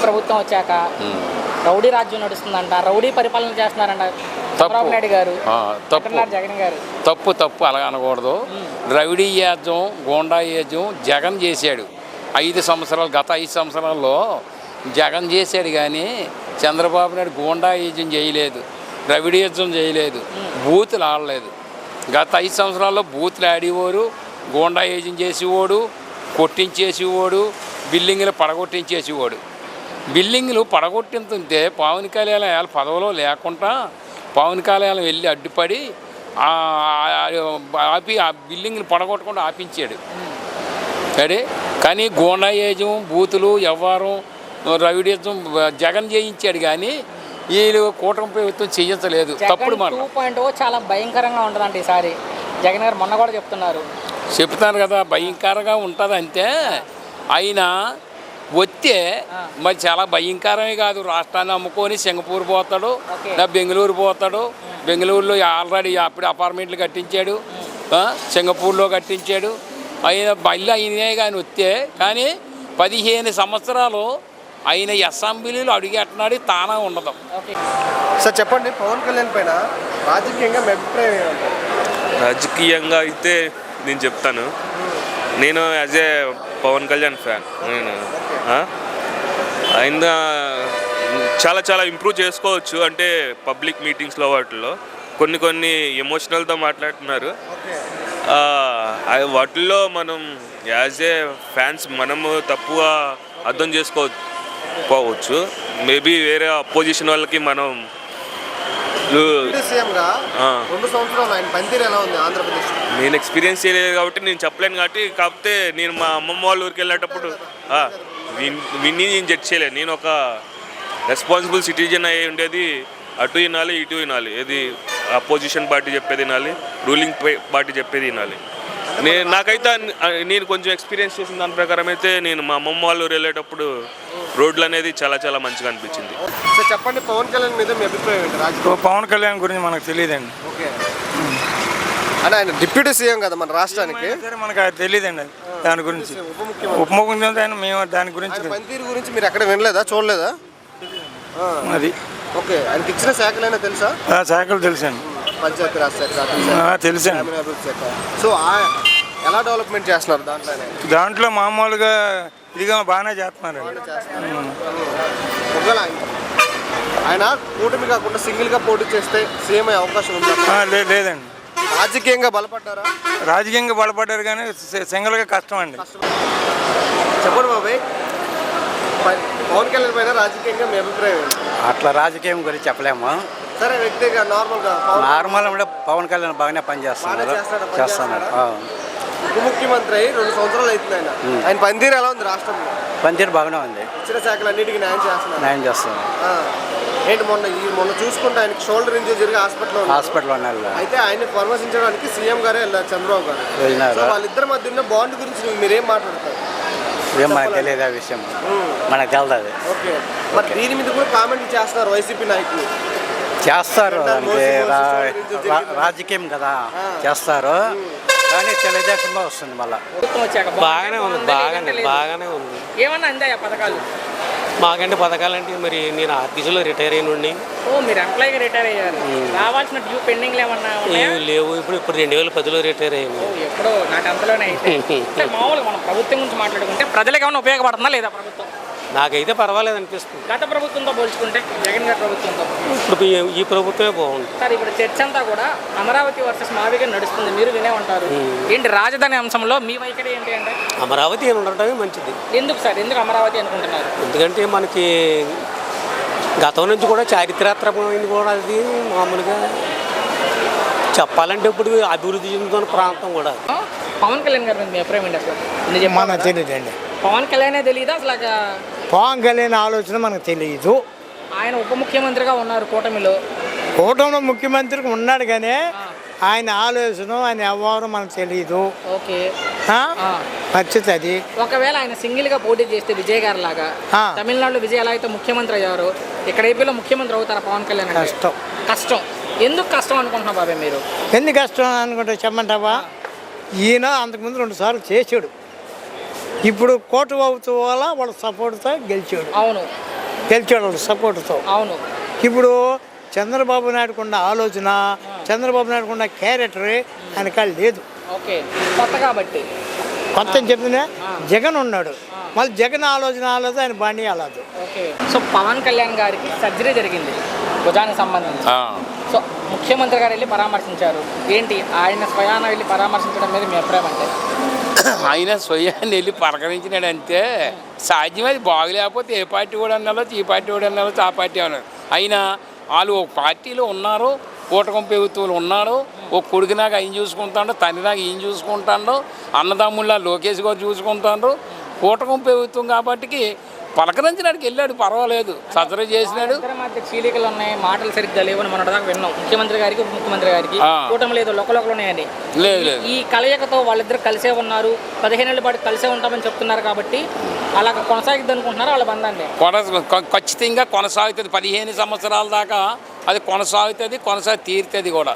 ప్రభుత్వం వచ్చాక రౌడీ రాజ్యం నడుస్తుందంట, రౌడీ పరిపాలన చేస్తున్నారంట చంద్రబాబు నాయుడు గారు, జగన్ గారు. తప్పు అలా అనకూడదు. రౌడీ యాజ్యం, గోండా యాజ్యం జగన్ చేశాడు 5 సంవత్సరాలు. గత 5 సంవత్సరాల్లో జగన్ చేశాడు కానీ చంద్రబాబు నాయుడు గోండా యాజ్యం చేయలేదు, రౌడీ యాజ్యం చేయలేదు, బూతులు ఆడలేదు. గత 5 సంవత్సరాల్లో బూతులు ఆడేవారు, గోండా యాజ్యం చేసేవాడు, కొట్టించేసేవాడు, బిల్డింగ్లు పడగొట్టించేసేవాడు. బిల్డింగ్లు పడగొట్టింతుంటే పవన్ కళ్యాణ్ పదవిలో లేకుండా పవన్ కళ్యాణ్ వెళ్ళి అడ్డుపడి ఆపి ఆ బిల్డింగ్లు పడగొట్టకుండా ఆపించాడు. సరే, కానీ గోండా ఏజం, బూతులు, వ్యవహారం, రౌడీజం జగన్ చేయించాడు కానీ వీళ్ళు కూటమి ప్రభుత్వం చేయించలేదు. తప్పుడు మాట 2.0 చాలా భయంకరంగా ఉంటుందండి ఈసారి. జగన్ గారు మొన్న కూడా చెప్తాను కదా, భయంకరంగా ఉంటుంది. అంతే అయినా వస్తే మరి చాలా భయంకరమే కాదు. రాష్ట్రాన్ని అమ్ముకొని సింగపూర్ పోతాడు, బెంగళూరు పోతాడు. బెంగళూరులో ఆల్రెడీ అప్పుడు అపార్ట్మెంట్లు కట్టించాడు, సింగపూర్లో కట్టించాడు. అయినా మళ్ళీ అయినే కానీ వస్తే కానీ 15 సంవత్సరాలు ఆయన అసెంబ్లీలో అడుగెట్టనాడు తానా ఉండదు. సార్ చెప్పండి, పవన్ కళ్యాణ్ పైన రాజకీయంగా మీ అభిప్రాయం ఏమంటారు? రాజకీయంగా అయితే నేను చెప్తాను. నేను as a Pawan Kalyan fan. నేను ఆయన చాలా ఇంప్రూవ్ చేసుకోవచ్చు. అంటే పబ్లిక్ మీటింగ్స్లో వాటిల్లో కొన్ని ఎమోషనల్తో మాట్లాడుతున్నారు. వాటిల్లో మనం యాజ్ ఏ ఫ్యాన్స్ మనము తప్పుగా అర్థం చేసుకోవచ్చు. మేబీ వేరే అపోజిషన్ వాళ్ళకి మనం నేను ఎక్స్పీరియన్స్ చేయలేదు కాబట్టి నేను చెప్పలేను. కాకపోతే నేను మా అమ్మమ్మ వాళ్ళ ఊరికి వెళ్ళేటప్పుడు విని నేను జడ్జ్ చేయలేదు. నేను ఒక రెస్పాన్సిబుల్ సిటిజన్ అయ్యి ఉండేది. అటు వినాలి, ఇటు వినాలి. ఏది అపోజిషన్ పార్టీ చెప్పేది వినాలి, రూలింగ్ పార్టీ చెప్పేది వినాలి. నాకైతే నేను కొంచెం ఎక్స్పీరియన్స్ చేసిన దాని ప్రకారం అయితే నేను మా అమ్మమ్మ వాళ్ళు వెళ్ళేటప్పుడు రోడ్లు అనేది చాలా మంచిగా అనిపించింది. చెప్పండి, పవన్ కళ్యాణ్ మీద మీ అభిప్రాయం ఏంటి? పవన్ కళ్యాణ్ గురించి మనకు తెలియదండి. ఓకే, అంటే ఆయన డిప్యూటీ సీఎం కదా మన రాష్ట్రానికి. మనకు అది తెలియదండి దాని గురించి. ఉప ముఖ్యమంత్రి మేము దాని గురించి పనితీరు గురించి మీరు ఎక్కడ వినలేదా, చూడలేదా? అది ఓకే, ఆయనకి ఇచ్చిన శాఖలైనా తెలుసా? శాఖలు తెలుసండి. పంచాయతీ రాజ్ శాఖ తెలుసండి. సో ఎలా డెవలప్మెంట్ చేస్తున్నారు దాంట్లో మామూలుగా ఇదిగా బాగానే చేస్తున్నారు. ఒకవేళ ఆయన కూటమి కాకుండా సింగిల్గా పోటీ చేస్తే సీఎం అయ్యే అవకాశం ఉందా? లేదండి. రాజకీయంగా బలపడ్డారా? రాజకీయంగా బలపడ్డారు కానీ సింగిల్గా కష్టం అండి. చెప్పండి బాబాయ్, పవన్ కళ్యాణ్ పైన రాజకీయంగా మీ అభిప్రాయం? అట్లా రాజకీయం గురించి చెప్పలేము. సరే, వ్యక్తిగా నార్మల్ కూడా పవన్ కళ్యాణ్ బాగానే పనిచేస్తున్నాడు. ఉప ముఖ్యమంత్రి 2 సంవత్సరాలు అవుతుంది. ఆయన పనితీరు ఎలా ఉంది రాష్ట్రంలో? పనితీరు బాగానే ఉంది. ఇచ్చిన శాఖలన్నిటికీ న్యాయం చేస్తున్నారు. ఏంటి మొన్న చూసుకుంటే ఆయనకి షోల్డర్ ఇంజరీ జరిగి హాస్పిటల్లో ఉన్నారు. అయితే ఆయన పరామర్శించడానికి సీఎం గారే వెళ్ళారు, చంద్రబాబు గారు వెళ్ళినారు. వాళ్ళిద్దరి మధ్య ఉన్న బాండ్ గురించి మీరేం మాట్లాడతారు? మనకు తెలియదు ఆ విషయం, మనకు తెలియదు. ఓకే, మరి దీని మీద కూడా కామెంట్ చేస్తున్నారు వైసీపీ నాయకులు. చేస్తారు, రాజకీయం కదా చేస్తారు. కానీ తెలుగుదేశంలో వస్తుంది మళ్ళీ. బాగానే ఉంది. ఏమన్నా అందాయా పథకాలు? మాకంటే పథకాలంటే మరి నేను ఆర్టీసీలో రిటైర్ అయినండి. మీరు ఎంప్లాయీగా రిటైర్ అయ్యారు, రావాల్సిన డ్యూ పెండింగ్ ఏమన్నా లేవు. ఇప్పుడు 2010లో రిటైర్ అయ్యాను. ఎప్పుడో నాకు అంతలోనే అయితే. మామూలుగా మనం ప్రభుత్వం గురించి మాట్లాడుకుంటే ప్రజలకు ఏమైనా ఉపయోగపడుతుందా లేదా ప్రభుత్వం? నాకైతే పర్వాలేదు అనిపిస్తుంది. గత ప్రభుత్వంతో పోల్చుకుంటే జగన్ గారి ప్రభుత్వంతో ఇప్పుడు ఈ ప్రభుత్వమే బాగుంది. సార్, ఇప్పుడు చర్చ అంతా కూడా అమరావతి వర్సెస్ మావిగా నడుస్తుంది, మీరు వినే ఉంటారు. ఏంటి రాజధాని అంశంలో మీ వైఖరి ఏంటి అంటే? అమరావతి అని ఉండటమే మంచిది. ఎందుకు సార్, ఎందుకు అమరావతి అనుకుంటున్నారు? ఎందుకంటే మనకి గతం నుంచి కూడా చారిత్రాత్మకమైంది కూడా అది. మామూలుగా చెప్పాలంటే ఇప్పుడు అభివృద్ధి చెందుతున్న ప్రాంతం కూడా. పవన్ కళ్యాణ్ గారు మీ అభిప్రాయం ఏంటి అసలు? మనకు తెలియదండి. పవన్ కళ్యాణే తెలియదా అసలు? పవన్ కళ్యాణ్ ఆలోచన మనకు తెలియదు. ఆయన ఉప ముఖ్యమంత్రిగా ఉన్నారు కూటమిలో ముఖ్యమంత్రికి ఉన్నాడు కానీ ఆయన ఆలోచన, ఆయన వ్యవహారం మనకు తెలియదు. ఓకే, నచ్చుతుంది. ఒకవేళ ఆయన సింగిల్ గా పోటీ చేస్తే విజయ్ గారి లాగా తమిళనాడులో విజయ్ ఎలా అయితే ముఖ్యమంత్రి అయ్యారో ఇక్కడ ఏపీలో ముఖ్యమంత్రి అవుతారా పవన్ కళ్యాణ్? కష్టం. ఎందుకు కష్టం అనుకుంటున్నా బాబాయ్ మీరు? ఎందుకు కష్టం అనుకుంటా చెప్పమంటావా? ఈయన అంతకుముందు 2 సార్లు చేసాడు. ఇప్పుడు కోట అవుతూ వల్ల వాళ్ళ సపోర్ట్తో గెలిచాడు. అవును, గెలిచాడు సపోర్ట్తో. అవును. ఇప్పుడు చంద్రబాబు నాయుడుకు ఉన్న ఆలోచన, చంద్రబాబు నాయుడుకు ఉన్న క్యారెక్టర్ ఆయనకా లేదు. ఓకే, కొత్త కాబట్టి కొత్త చెప్తున్నా జగన్ ఉన్నాడు, మళ్ళీ జగన్ ఆలోచన ఆయన బండి అలాదు. ఓకే. సో పవన్ కళ్యాణ్ గారికి సర్జరీ జరిగింది భుజానికి సంబంధించి. సో ముఖ్యమంత్రి గారు వెళ్ళి పరామర్శించారు. ఏంటి ఆయన స్వయాన వెళ్ళి పరామర్శించడం మీద మీ అభిప్రాయం అంటే? ఆయన స్వయాన్ని వెళ్ళి పలకరించినాడంటే సాధ్యం. అది బాగలేకపోతే ఏ పార్టీ కూడా అన్నాలో, ఈ పార్టీ కూడా అన్నాలో, ఆ పార్టీ అన్నారు. అయినా వాళ్ళు ఒక పార్టీలో ఉన్నారు, కూటమి ప్రభుత్వాలు ఉన్నారు. ఓ కొడుకునాక ఆయన చూసుకుంటాడు, తండ్రినాక ఈయన చూసుకుంటాడు, అన్నదమ్ముళ్ళ లోకేష్ గారు చూసుకుంటాడు. కూటమి ప్రభుత్వం కాబట్టి పలకరించడానికి వెళ్ళాడు, పర్వాలేదు, సర్జరీ చేసినాడు. మధ్య చీలికలు ఉన్నాయి, మాటలు సరిగ్గా లేవని మన దాకా విన్నాం. ముఖ్యమంత్రి గారికి ఉప ముఖ్యమంత్రి గారికి కూటమి లేదు, లోకలోకలు ఉన్నాయని. లేదు, ఈ కలయికతో వాళ్ళిద్దరు కలిసే ఉన్నారు, 15 ఏళ్ళ పాటు కలిసే ఉంటామని చెప్తున్నారు. కాబట్టి అలా కొనసాగిద్ది అనుకుంటున్నారు వాళ్ళ బంధాన్ని. ఖచ్చితంగా కొనసాగుతుంది. 15 సంవత్సరాల దాకా అది కొనసాగుతుంది, తీరుతుంది కూడా.